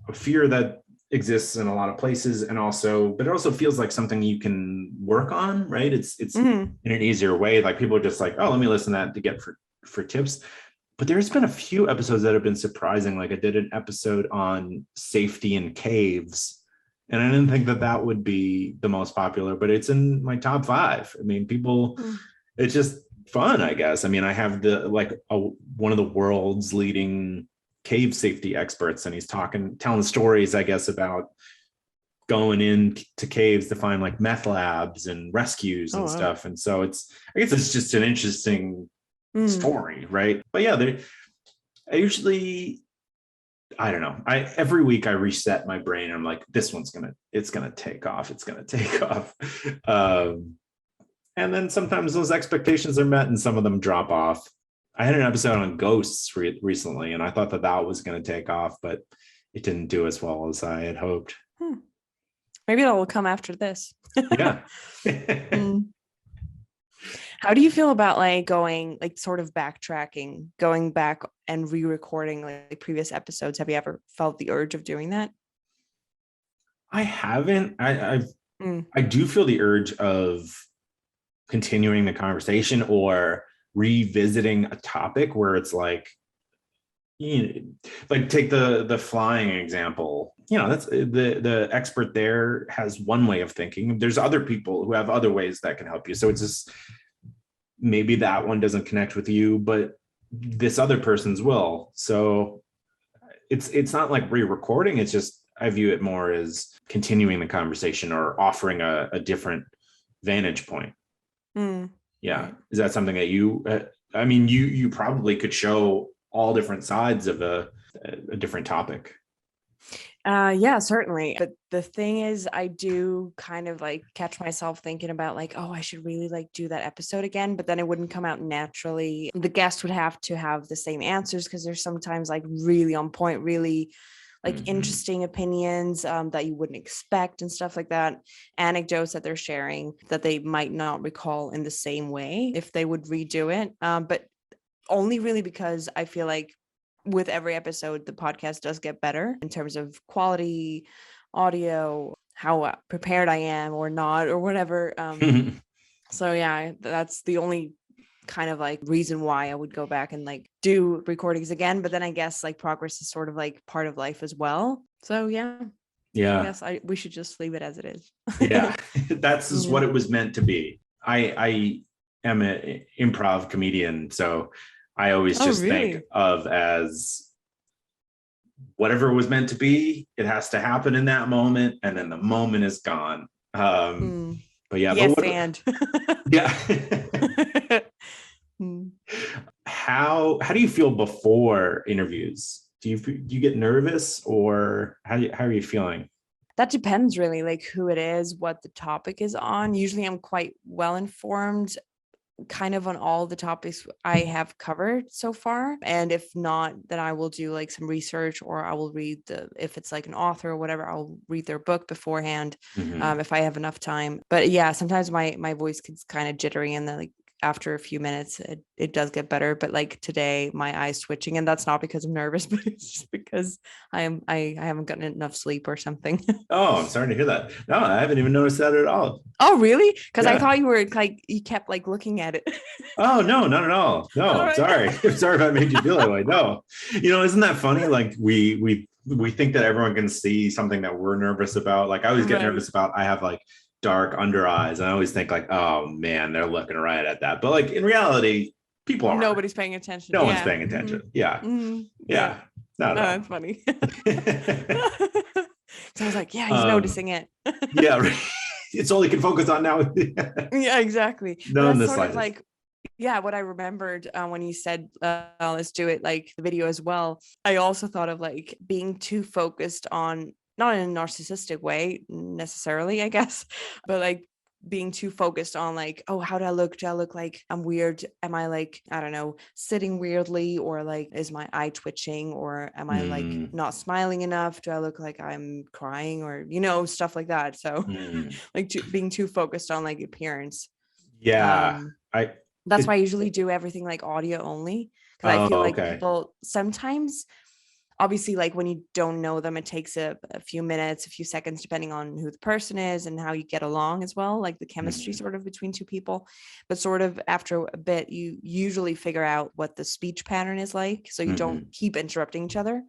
a fear that exists in a lot of places, and but it also feels like something you can work on, right? It's Mm-hmm. in an easier way. Like, people are just like, oh, let me listen to that to get for tips. But there's been a few episodes that have been surprising. Like, I did an episode on safety in caves, and I didn't think that would be the most popular, but it's in my top 5. I mean, people, it's just fun, I guess. I mean, I have one of the world's leading cave safety experts, and he's telling stories, I guess, about going into caves to find like meth labs and rescues Oh and wow. stuff. And so I guess it's just an interesting Mm. story, right? But yeah, I usually, I don't know. Every week I reset my brain. I'm like, this it's gonna take off. It's gonna take off. Um, and then sometimes those expectations are met and some of them drop off. I had an episode on ghosts recently, and I thought that was going to take off, but it didn't do as well as I had hoped. Hmm. Maybe that will come after this. Yeah. Mm. How do you feel about like going like sort of backtracking, going back and re-recording like previous episodes? Have you ever felt the urge of doing that? I haven't. Mm. I do feel the urge of continuing the conversation or revisiting a topic where it's like, like, take the flying example. That's the expert there has one way of thinking. There's other people who have other ways that can help you. So it's just, maybe that one doesn't connect with you, but this other person's will. So it's not like re-recording. It's just, I view it more as continuing the conversation or offering a different vantage point. Mm. Yeah. Right. Is that something that I mean, you probably could show all different sides of a different topic. Yeah, certainly. But the thing is, I do kind of like catch myself thinking about like, oh, I should really like do that episode again, but then it wouldn't come out naturally. The guest would have to have the same answers because there's sometimes like really on point, really like Mhm. interesting opinions that you wouldn't expect and stuff like that. Anecdotes that they're sharing that they might not recall in the same way if they would redo it. But only really because I feel like with every episode, the podcast does get better in terms of quality, audio, how prepared I am or not, or whatever. So yeah, that's the only kind of like reason why I would go back and like do recordings again. But then I guess like progress is sort of like part of life as well. So yeah, I Yeah. guess we should just leave it as it is. Yeah. That's just Yeah. what it was meant to be. I am an improv comedian, so I always Oh, just think really? of as whatever was meant to be, it has to happen in that moment, and then the moment is gone. Mm. But yeah, but Yes, what, and yeah. Mm. How do you feel before interviews? Do you get nervous, or how are you feeling? That depends really, like who it is, what the topic is on. Usually I'm quite well informed kind of on all the topics I have covered so far. And if not, then I will do like some research, or I will read if it's like an author or whatever, I'll read their book beforehand, Mhm. if I have enough time. But yeah, sometimes my voice gets kind of jittery, and then like after a few minutes it does get better. But like today my eyes twitching, and that's not because I'm nervous, but it's just because I haven't gotten enough sleep or something. Oh, I'm sorry to hear that. No, I haven't even noticed that at all. Oh, really? Because I Yeah. thought you were like, you kept like looking at it. Oh, no, not at all. No, All I'm right. sorry. I'm sorry if I made you feel that way. No. Isn't that funny? Like we think that everyone can see something that we're nervous about. Like I always get Right. nervous about, I have like dark under eyes, and I always think like, oh man, they're looking right at that. But like in reality, people aren't. Nobody's paying attention. No one's Yeah. paying attention. Yeah. Yeah. Yeah. Not Oh, at that's funny. all. So I was like, yeah, he's noticing it. Yeah, right. It's all he can focus on now. Yeah, exactly. But No, in that's the sort of slightest. like, yeah, what I remembered when you said, let's do it like the video as well. I also thought of like being too focused on, not in a narcissistic way necessarily, I guess, but like being too focused on like, oh, how do I look? Do I look like I'm weird? Am I like, I don't know, sitting weirdly, or like, is my eye twitching, or am I like Mm, not smiling enough? Do I look like I'm crying, or, stuff like that? So mm. like being too focused on like appearance. Yeah. Um, I that's why it I usually do everything like audio only, because I Oh, feel like okay. people sometimes, obviously, like when you don't know them, it takes a few minutes, a few seconds, depending on who the person is and how you get along as well, like the chemistry Mhm. sort of between two people. But sort of after a bit, you usually figure out what the speech pattern is like, so you don't Mhm. keep interrupting each other.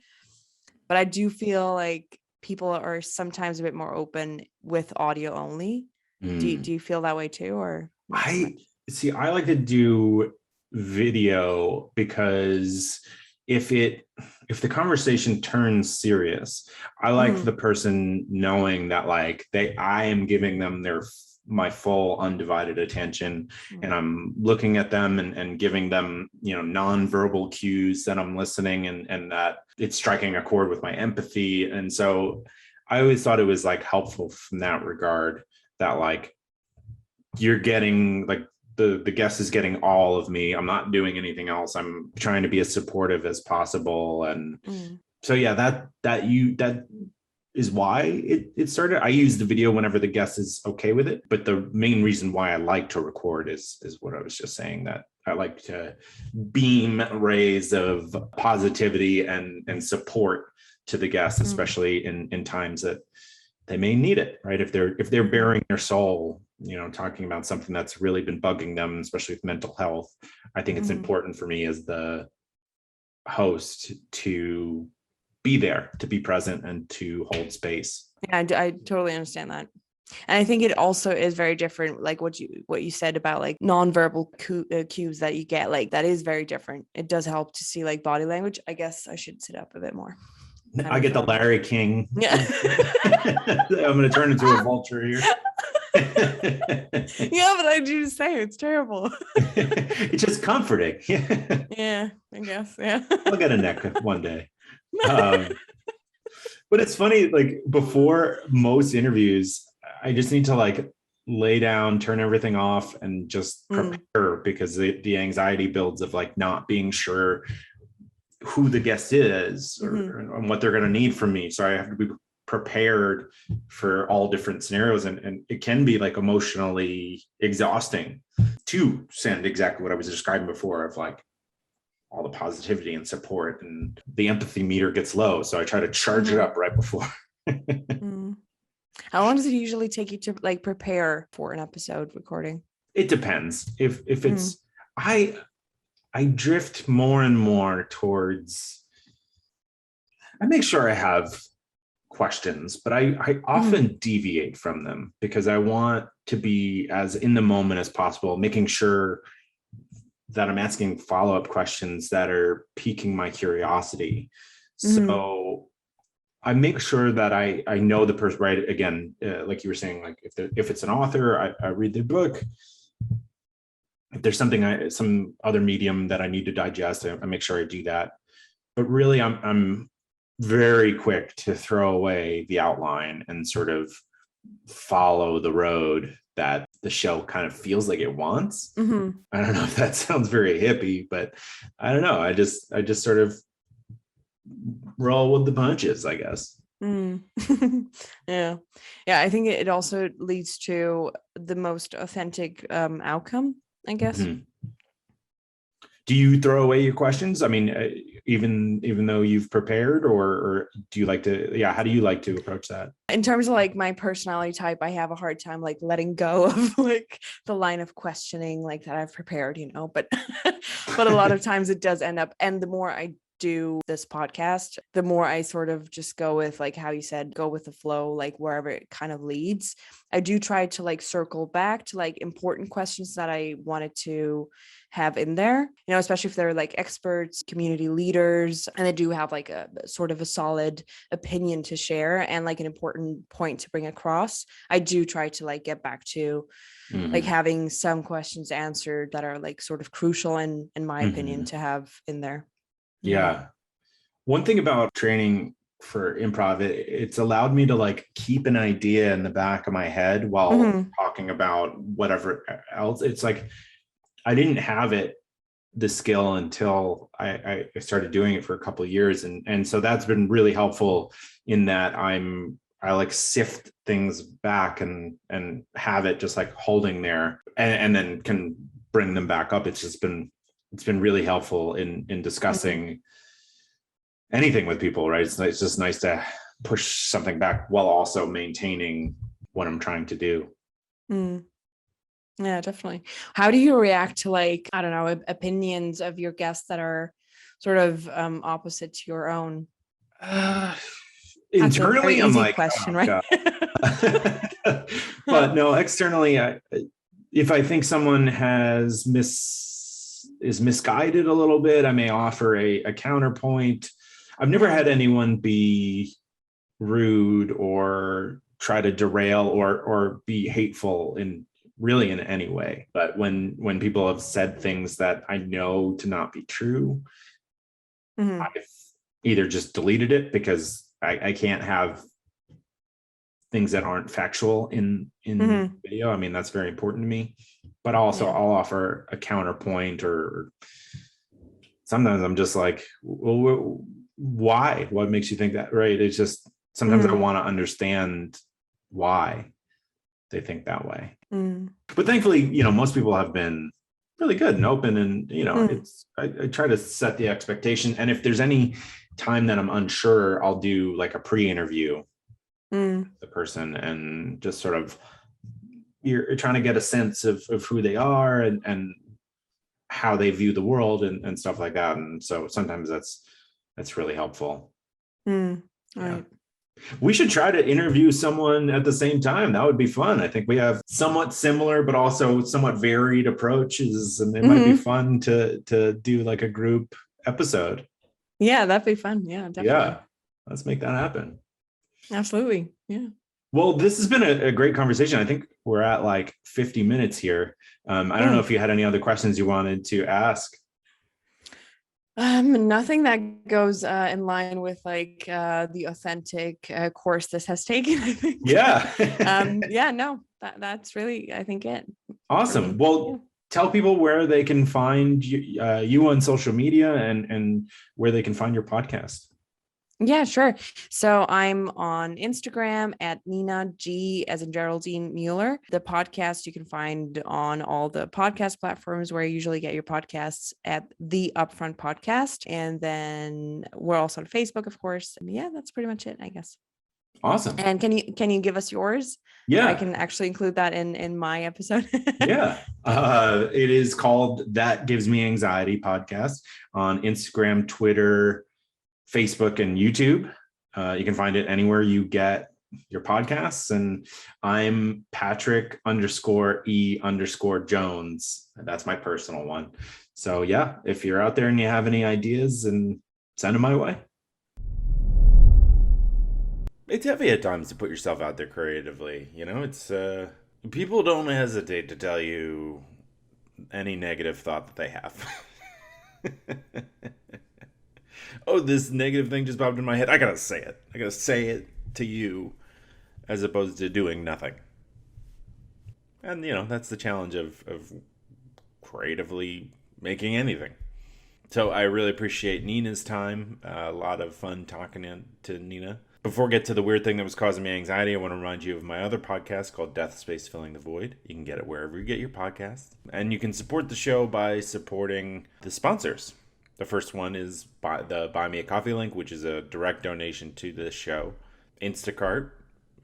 But I do feel like people are sometimes a bit more open with audio only. Do Mm. you feel that way too, or not so I much? see. I like to do video because if it if the conversation turns serious, I like Mm, the person knowing that like I am giving them my full undivided attention, and mm, I'm looking at them and giving them nonverbal cues that I'm listening, and that it's striking a chord with my empathy. And so I always thought it was like helpful from that regard, that like you're getting like the guest is getting all of me. I'm not doing anything else. I'm trying to be as supportive as possible. And mm, so yeah, that is why it started. I use the video whenever the guest is okay with it, but the main reason why I like to record is what I was just saying, that I like to beam rays of positivity and support to the guest, mm, especially in times that they may need it, right? If they're mm, bearing their soul, talking about something that's really been bugging them, especially with mental health, I think it's mm. important for me as the host to be there, to be present, and to hold space. Yeah, I totally understand that. And I think it also is very different, like what you said about like nonverbal cues that you get, like that is very different. It does help to see like body language. I guess I should sit up a bit more. Kind I of get the Larry King. yeah. I'm going to turn into a vulture here. Yeah, but I do say it's terrible. It's just comforting. Yeah, I guess. Yeah. I'll get a neck one day. Um, but it's funny, like before most interviews, I just need to like lay down, turn everything off, and just Mm, prepare, because the anxiety builds of like not being sure who the guest is, mhm, and what they're going to need from me. So I have to be prepared for all different scenarios. And it can be like emotionally exhausting to send exactly what I was describing before, of like all the positivity and support, and the empathy meter gets low. So I try to charge it mhm, up right before. mm. How long does it usually take you to like prepare for an episode recording? It depends. If Mm, it's I I drift more and more towards, I make sure I have questions, but I Mhm. often deviate from them because I want to be as in the moment as possible, making sure that I'm asking follow-up questions that are piquing my curiosity. Mhm. So I make sure that I know the person, right? Again, like you were saying, like if it's an author, I read their book. If there's some other medium that I need to digest, I make sure I do that. But really, I'm very quick to throw away the outline and sort of follow the road that the show kind of feels like it wants. Mhm. I don't know if that sounds very hippie, but I don't know. I just sort of roll with the punches, I guess. Mm. Yeah. Yeah. I think it also leads to the most authentic outcome, I guess. Mhm. Do you throw away your questions? I mean, even though you've prepared, or do you like to? Yeah, how do you like to approach that? In terms of like my personality type, I have a hard time like letting go of like the line of questioning like that I've prepared, but but a lot of times it does end up, and the more I do this podcast, the more I sort of just go with like how you said, go with the flow, like wherever it kind of leads. I do try to like circle back to like important questions that I wanted to have in there, especially if they're like experts, community leaders, and they do have like a sort of a solid opinion to share and like an important point to bring across. I do try to like get back to like Hmm. having some questions answered that are like sort of crucial in my opinion Hmm. to have in there. Yeah. Yeah. One thing about training for improv, it's allowed me to like keep an idea in the back of my head while Hmm. talking about whatever else. It's like I didn't have the skill until I started doing it for a couple of years, and so that's been really helpful in that I like sift things back and have it just like holding there, and then can bring them back up. It's been really helpful in Hmm. discussing anything with people, right? It's just nice to push something back while also maintaining what I'm trying to do. Mm. Yeah, definitely. How do you react to like, I don't know, opinions of your guests that are sort of opposite to your own? Uh, That's a very Internally, I'm easy like, question, oh right? god. But no, externally, if I think someone is misguided a little bit, I may offer a counterpoint. I've never Mm, had anyone be rude or try to derail or be hateful in any way. But when people have said things that I know to not be true, mhm, I've either just deleted it because I can't have things that aren't factual in mhm. video. I mean, that's very important to me. But also, Yeah. I'll offer a counterpoint, or sometimes I'm just like, well, why? What makes you think that? Right? It's just sometimes I Mm, want to understand why they think that way. mm, But thankfully, most people have been really good and open, and mm, it's I try to set the expectation. And if there's any time that I'm unsure, I'll do like a pre-interview mm, the person and just sort of you're trying to get a sense of who they are and how they view the world and stuff like that. And so sometimes that's really helpful. mm. All Yeah. right. We should try to interview someone at the same time. That would be fun. I think we have somewhat similar, but also somewhat varied approaches, and it might be Hmm. fun to do like a group episode. Yeah, that'd be fun. Yeah, definitely. Yeah, let's make that happen. Absolutely. Yeah. Well, this has been a great conversation. I think we're at like 50 minutes here. I don't know Mm. if you had any other questions you wanted to ask. Nothing that goes in line with like the authentic course this has taken, I think. Yeah. Yeah, no, that's really, I think it for Awesome. me. Yeah. Well, tell people where they can find you on social media and where they can find your podcast. Yeah, sure. So I'm on Instagram at Nina G as in Geraldine Mueller. The podcast you can find on all the podcast platforms where you usually get your podcasts at the Upfront Podcast. And then we're also on Facebook, of course. And yeah, that's pretty much it, I guess. Awesome. And can you give us yours? So I Yeah. can actually include that in my episode. Yeah. It is called That Gives Me Anxiety podcast on Instagram, Twitter, Facebook, and YouTube. You can find it anywhere you get your podcasts. And I'm Patrick_E_Jones. That's my personal one. So yeah, if you're out there and you have any ideas, and send them my way. It's heavy at times to put yourself out there creatively. It's people don't hesitate to tell you any negative thought that they have. Oh, this negative thing just popped in my head. I gotta say it. I gotta say it to you, as opposed to doing nothing. And that's the challenge of creatively making anything. So I really appreciate Nina's time. A lot of fun talking to Nina. Before I get to the weird thing that was causing me anxiety, I want to remind you of my other podcast called Death Space Filling the Void. You can get it wherever you get your podcasts. And you can support the show by supporting the sponsors. The first one is the Buy Me a Coffee link, which is a direct donation to this show. Instacart,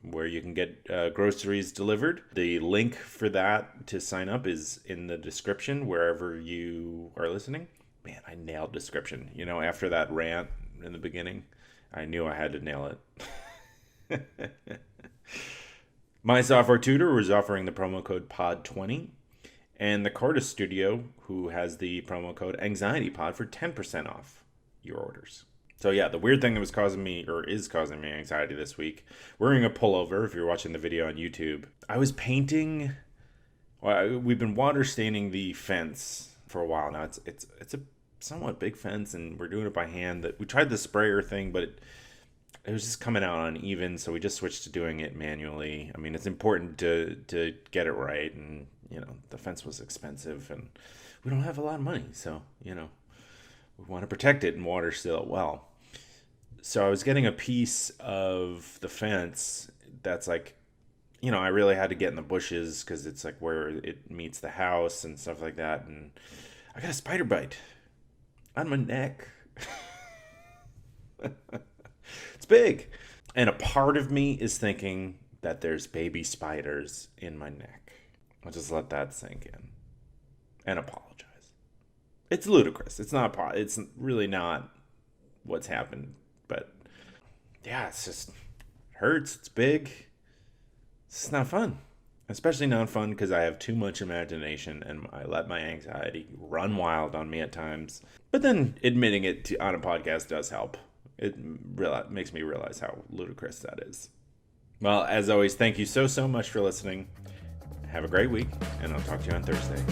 where you can get groceries delivered. The link for that to sign up is in the description wherever you are listening. Man, I nailed description. After that rant in the beginning, I knew I had to nail it. My software tutor was offering the promo code POD20, and the Cardis Studio, who has the promo code AnxietyPod for 10% off your orders. So yeah, the weird thing that was causing me, or is causing me anxiety this week, wearing a pullover, if you're watching the video on YouTube, I was painting, we've been water staining the fence for a while now. It's a somewhat big fence, and we're doing it by hand. That we tried the sprayer thing, but it was just coming out uneven, so we just switched to doing it manually. I mean, it's important to get it right, and the fence was expensive, and we don't have a lot of money, so we want to protect it and water seal it well. So I was getting a piece of the fence that's like, I really had to get in the bushes because it's like where it meets the house and stuff like that, and I got a spider bite on my neck. It's big. And a part of me is thinking that there's baby spiders in my neck. I'll just let that sink in and apologize. It's ludicrous. It's really not what's happened. But yeah, it's just hurts. It's big. It's not fun. Especially not fun because I have too much imagination and I let my anxiety run wild on me at times. But then admitting it on a podcast does help. It makes me realize how ludicrous that is. Well, as always, thank you so much for listening. Have a great week, and I'll talk to you on Thursday.